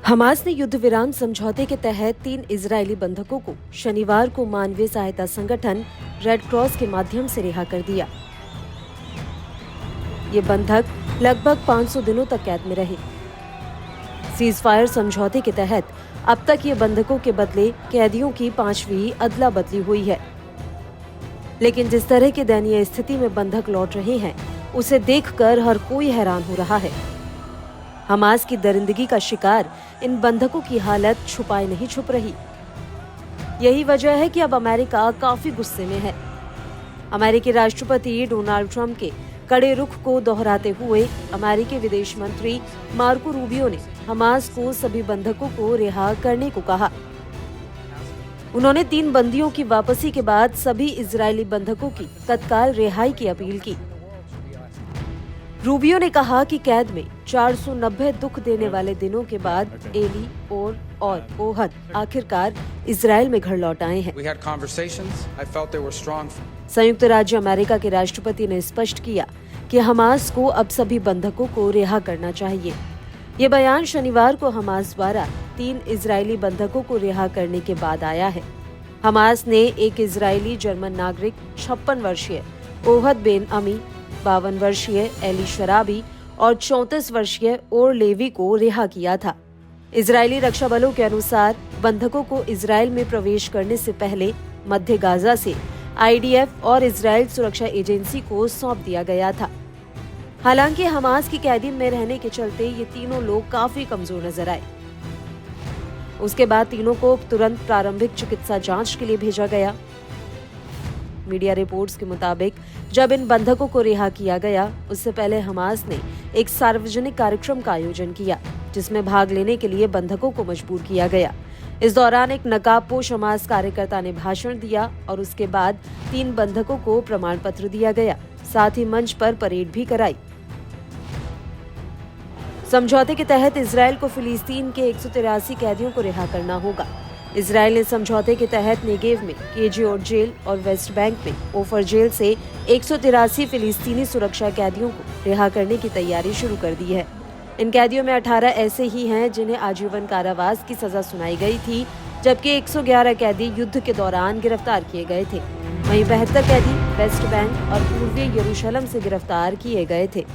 Hamas ने युद्ध विराम समझौते के तहत 3 इजरायली बंधकों को शनिवार को मानवीय सहायता संगठन रेड क्रॉस के माध्यम से रिहा कर दिया। ये बंधक लगभग 500 दिनों तक कैद में रहे। सीज फायर समझौते के तहत अब तक ये बंधकों के बदले कैदियों की 5वीं अदला बदली हुई है। लेकिन जिस तरह की दयनीय स्थिति में बंधक लौट रहे हैं, उसे देखकर हर कोई हैरान हो रहा है। हमास की दरिंदगी का शिकार इन बंधकों की हालत छुपाए नहीं छुप रही। यही वजह है कि अब अमेरिका काफी गुस्से में है। अमेरिकी राष्ट्रपति डोनाल्ड ट्रंप के कड़े रुख को दोहराते हुए अमेरिकी विदेश मंत्री मार्को रूबियो ने हमास को सभी बंधकों को रिहा करने को कहा। उन्होंने 3 बंदियों की वापसी के बाद सभी इजरायली बंधकों की तत्काल रिहाई की अपील की। रूबियो ने कहा कि कैद में 490 दुख देने वाले दिनों के बाद एली और ओहद आखिरकार इजरायल में घर लौट आए हैं। संयुक्त राज्य अमेरिका के राष्ट्रपति ने स्पष्ट किया कि हमास को अब सभी बंधकों को रिहा करना चाहिए। ये बयान शनिवार को हमास द्वारा 3 इजरायली बंधकों को रिहा करने के बाद आया है। हमास ने एक इजरायली जर्मन नागरिक 56 वर्षीय ओहद बेन अमी, 52 वर्षीय एली शराबी और 34 वर्षीय और लेवी को रिहा किया था। इजरायली रक्षा बलों के अनुसार बंधकों को इजरायल में प्रवेश करने से पहले मध्य गाजा से IDF और इजरायल सुरक्षा एजेंसी को सौंप दिया गया था। हालांकि हमास की कैदी में रहने के चलते ये तीनों लोग काफी कमजोर नजर आए। उसके बाद तीनों को तुरंत प्रारंभिक चिकित्सा जांच के लिए भेजा गया। मीडिया रिपोर्ट्स के मुताबिक जब इन बंधकों को रिहा किया गया, उससे पहले हमास ने एक सार्वजनिक कार्यक्रम का आयोजन किया, जिसमें भाग लेने के लिए बंधकों को मजबूर किया गया। इस दौरान एक नकाबपोश हमास कार्यकर्ता ने भाषण दिया और उसके बाद 3 बंधकों को प्रमाण पत्र दिया गया। साथ ही मंच पर परेड भी कराई। समझौते के तहत इजरायल को फिलिस्तीन के 183 कैदियों को रिहा करना होगा। इजरायल ने समझौते के तहत नेगेव में केजीओर जेल और वेस्ट बैंक में ओफर जेल से 183 फिलिस्तीनी सुरक्षा कैदियों को रिहा करने की तैयारी शुरू कर दी है। इन कैदियों में 18 ऐसे ही हैं जिन्हें आजीवन कारावास की सजा सुनाई गई थी, जबकि 111 कैदी युद्ध के दौरान गिरफ्तार किए गए थे। वहीं 72 कैदी वेस्ट बैंक और पूर्वी यरूशलेम से गिरफ्तार किए गए थे।